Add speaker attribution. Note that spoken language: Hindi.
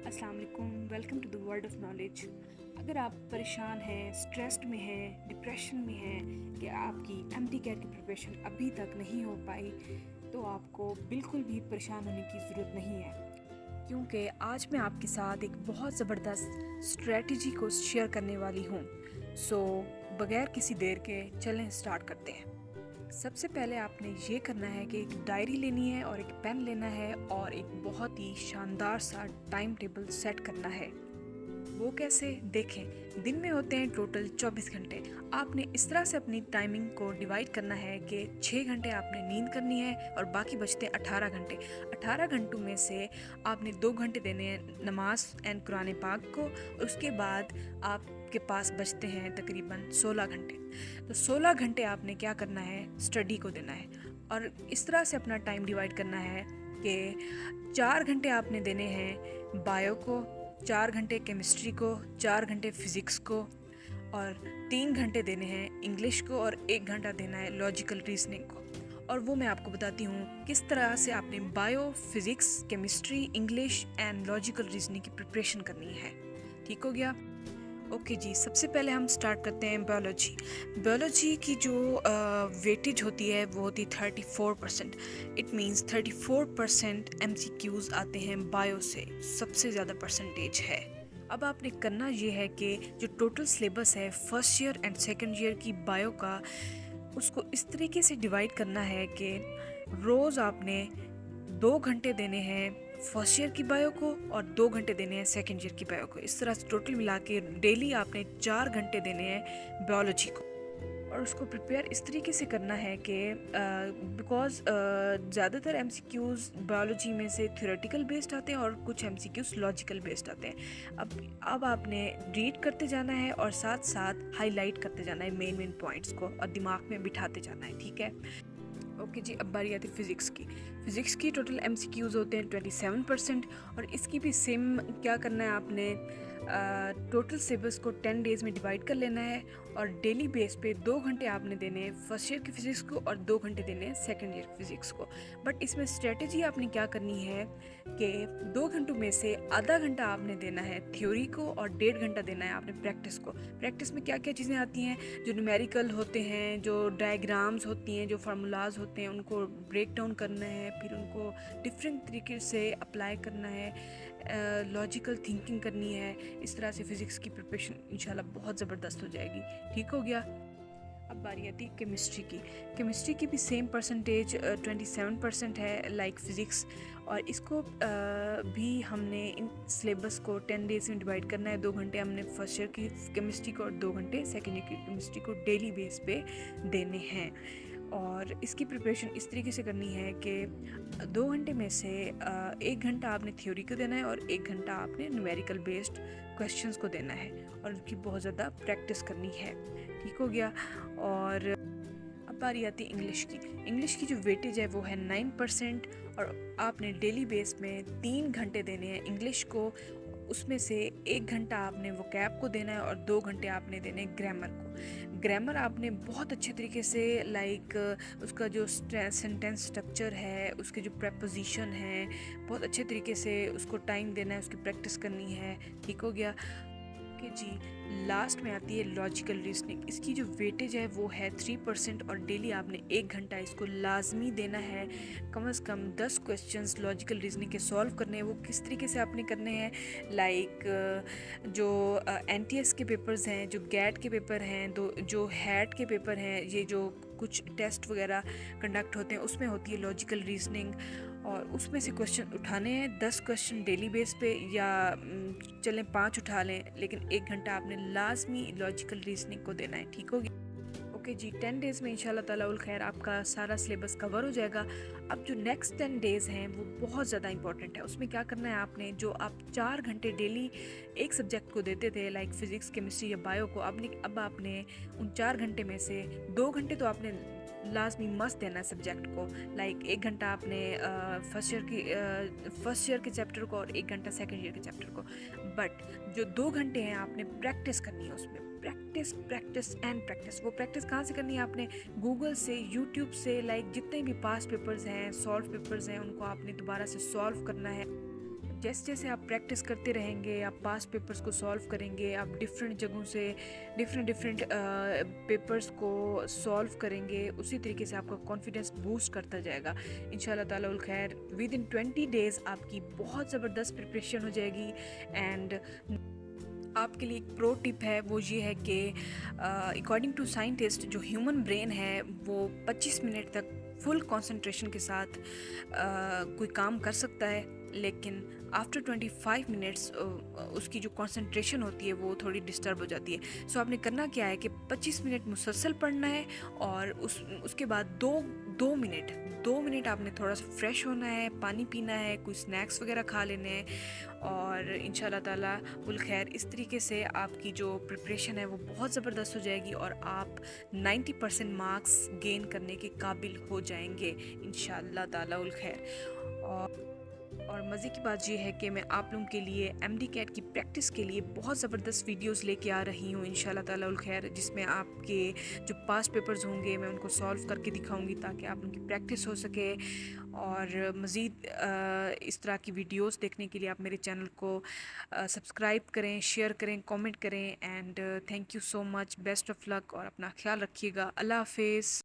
Speaker 1: अस्सलाम वालेकुम, welcome to the world of knowledge. अगर आप परेशान हैं, स्ट्रेस्ड में हैं, डिप्रेशन में हैं कि आपकी एमटी कैट की प्रिपरेशन अभी तक नहीं हो पाई, तो आपको बिल्कुल भी परेशान होने की ज़रूरत नहीं है, क्योंकि आज मैं आपके साथ एक बहुत ज़बरदस्त स्ट्रेटजी को शेयर करने वाली हूँ। सो बगैर किसी देर के चलें स्टार्ट करते हैं। सबसे पहले आपने ये करना है कि एक डायरी लेनी है और एक पेन लेना है और एक बहुत ही शानदार सा टाइम टेबल सेट करना है। वो कैसे देखें, दिन में होते हैं टोटल 24 घंटे। आपने इस तरह से अपनी टाइमिंग को डिवाइड करना है कि 6 घंटे आपने नींद करनी है और बाकी बचते हैं 18 घंटे। 18 घंटों में से आपने 2 घंटे देने हैं नमाज एंड कुरान पाक को, और उसके बाद आपके पास बचते हैं तकरीबन 16 घंटे। तो 16 घंटे आपने क्या करना है, स्टडी को देना है। और इस तरह से अपना टाइम डिवाइड करना है कि 4 घंटे आपने देने हैं बायो को, 4 घंटे केमिस्ट्री को, 4 घंटे फिज़िक्स को, और 3 घंटे देने हैं इंग्लिश को, और 1 घंटा देना है लॉजिकल रीजनिंग को। और वो मैं आपको बताती हूँ किस तरह से आपने bio, physics, chemistry, English and logical reasoning की प्रिपरेशन करनी है। ठीक हो गया? ओके जी, सबसे पहले हम स्टार्ट करते हैं बायोलॉजी की जो वेटेज होती है वो होती है 34%। इट मींस 34% MCQs आते हैं बायो से, सबसे ज़्यादा परसेंटेज है। अब आपने करना ये है कि जो टोटल सिलेबस है first year and second year की बायो का, उसको इस तरीके से डिवाइड करना है कि रोज़ आपने 2 घंटे देने हैं फर्स्ट ईयर की बायो को और 2 घंटे देने हैं सेकंड ईयर की बायो को। इस तरह से टोटल मिला के डेली आपने 4 घंटे देने हैं बायोलॉजी को। और उसको प्रिपेयर इस तरीके से करना है कि बिकॉज ज़्यादातर MCQs बायोलॉजी में से थ्योरेटिकल बेस्ड आते हैं और कुछ MCQs लॉजिकल बेस्ड आते हैं। अब आपने रीड करते जाना है और साथ साथ हाईलाइट करते जाना है मेन पॉइंट्स को, और दिमाग में बिठाते जाना है। ठीक है? ओके जी, अब बारी आती है फ़िज़िक्स की टोटल MCQs होते हैं 27%। और इसकी भी सेम क्या करना है, आपने टोटल सिलेबस को 10 डेज़ में डिवाइड कर लेना है, और डेली बेस पे 2 घंटे आपने देने हैं फर्स्ट ईयर की फ़िज़िक्स को और 2 घंटे देने हैं सेकंड ईयर की फ़िज़िक्स को। बट इसमें स्ट्रेटजी आपने क्या करनी है कि 2 घंटों में से आधा घंटा आपने देना है थ्योरी को और 1.5 घंटा देना है आपने प्रैक्टिस को। प्रैक्टिस में क्या क्या चीज़ें आती हैं, जो न्यूमेरिकल होते हैं, जो डायग्राम्स होती हैं, जो फार्मूलाज होते हैं, उनको ब्रेक डाउन करना है, फिर उनको डिफरेंट तरीके से अप्लाई करना है, लॉजिकल थिंकिंग करनी है। इस तरह से फ़िज़िक्स की प्रिपरेशन इंशाल्लाह बहुत ज़बरदस्त हो जाएगी। ठीक हो गया? अब बारी आती है केमिस्ट्री की भी सेम परसेंटेज 27% है लाइक फ़िज़िक्स। और इसको भी हमने इन सिलेबस को 10 डेज़ में डिवाइड करना है। 2 घंटे हमने फर्स्ट ईयर की केमिस्ट्री को और 2 घंटे सेकेंड ईयर की केमिस्ट्री को डेली बेस पे देने हैं। और इसकी प्रिपरेशन इस तरीके से करनी है कि 2 घंटे में से 1 घंटा आपने थ्योरी को देना है और 1 घंटा आपने न्यूमेरिकल बेस्ड क्वेश्चंस को देना है, और उनकी बहुत ज़्यादा प्रैक्टिस करनी है। ठीक हो गया? और अब बारी आती है इंग्लिश की जो वेटेज है वो है 9%। और आपने डेली बेस में 3 घंटे देने हैं इंग्लिश को, उसमें से 1 घंटा आपने वोकैब को देना है और 2 घंटे आपने देने ग्रामर को। ग्रामर आपने बहुत अच्छे तरीके से लाइक उसका जो सेंटेंस स्ट्रक्चर है, उसके जो प्रेपोजिशन है, बहुत अच्छे तरीके से उसको टाइम देना है, उसकी प्रैक्टिस करनी है। ठीक हो गया? कि जी, लास्ट में आती है लॉजिकल रीजनिंग। इसकी जो वेटेज है वो है 3%। और डेली आपने 1 घंटा इसको लाजमी देना है। कम से कम 10 क्वेश्चंस लॉजिकल रीजनिंग के सॉल्व करने हैं। वो किस तरीके से आपने करने हैं, लाइक जो NTS के पेपर्स हैं, जो गैट के पेपर हैं, जो हैट के पेपर हैं, ये जो कुछ टेस्ट वगैरह कंडक्ट होते हैं उसमें होती है लॉजिकल रीजनिंग, और उसमें से क्वेश्चन उठाने हैं 10 क्वेश्चन डेली बेस पे, या चलें 5 उठा लें, लेकिन 1 घंटा आपने लाजमी लॉजिकल रीजनिंग को देना है। ठीक होगी? ओके जी, 10 डेज़ में इंशाल्लाह ताला उल खैर आपका सारा सिलेबस कवर हो जाएगा। अब जो नेक्स्ट 10 डेज़ हैं वो बहुत ज़्यादा इंपॉर्टेंट है। उसमें क्या करना है आपने, जो आप 4 घंटे डेली एक सब्जेक्ट को देते थे लाइक फ़िज़िक्स, केमिस्ट्री या बायो को, अब आपने उन 4 घंटे में से 2 घंटे तो आपने लाजमी मस्त देना है सब्जेक्ट को। लाइक 1 घंटा आपने फर्स्ट ईयर के चैप्टर को और 1 घंटा सेकंड ईयर के चैप्टर को। बट जो 2 घंटे हैं आपने प्रैक्टिस करनी है, उसमें प्रैक्टिस एंड प्रैक्टिस। वो प्रैक्टिस कहाँ से करनी है आपने? गूगल से, यूट्यूब से, लाइक जितने भी पास्ट पेपर्स हैं, सॉल्व पेपर्स हैं, उनको आपने दोबारा से सॉल्व करना है। जैसे जैसे आप प्रैक्टिस करते रहेंगे, आप पास्ट पेपर्स को सॉल्व करेंगे, आप डिफरेंट जगहों से डिफरेंट पेपर्स को सॉल्व करेंगे, उसी तरीके से आपका कॉन्फिडेंस बूस्ट करता जाएगा इंशाल्लाह ताला उल खैर। विद इन 20 डेज़ आपकी बहुत ज़बरदस्त प्रिपरेशन हो जाएगी। एंड आपके लिए एक प्रो टिप है, वो ये है कि अकॉर्डिंग टू साइंटिस्ट जो ह्यूमन ब्रेन है वो 25 मिनट तक फुल कंसंट्रेशन के साथ कोई काम कर सकता है, लेकिन आफ्टर 25 मिनट्स उसकी जो कंसंट्रेशन होती है वो थोड़ी डिस्टर्ब हो जाती है। सो आपने करना क्या है कि 25 मिनट मुसलसल पढ़ना है, और उसके बाद दो मिनट आपने थोड़ा सा फ्रेश होना है, पानी पीना है, कोई स्नैक्स वगैरह खा लेने हैं, और इंशाल्लाह ताला उल खैर इस तरीके से आपकी जो प्रिपरेशन है वो बहुत ज़बरदस्त हो जाएगी और आप 90% मार्क्स गेन करने के काबिल हो जाएंगे इंशाल्लाह ताला उल खैर। और मज़े की बात यह है कि मैं आप लोगों के लिए एमडी कैट की प्रैक्टिस के लिए बहुत ज़बरदस्त वीडियोस लेके आ रही हूँ इंशाल्लाह ताला उल खैर, जिसमें आपके जो पास्ट पेपर्स होंगे मैं उनको सॉल्व करके दिखाऊंगी ताकि आप उनकी प्रैक्टिस हो सके। और मज़ीद इस तरह की वीडियोस देखने के लिए आप मेरे चैनल को सब्सक्राइब करें, शेयर करें, कमेंट करें। And thank you so much, best of luck और अपना ख्याल रखिएगा। अल्लाह हाफिज़।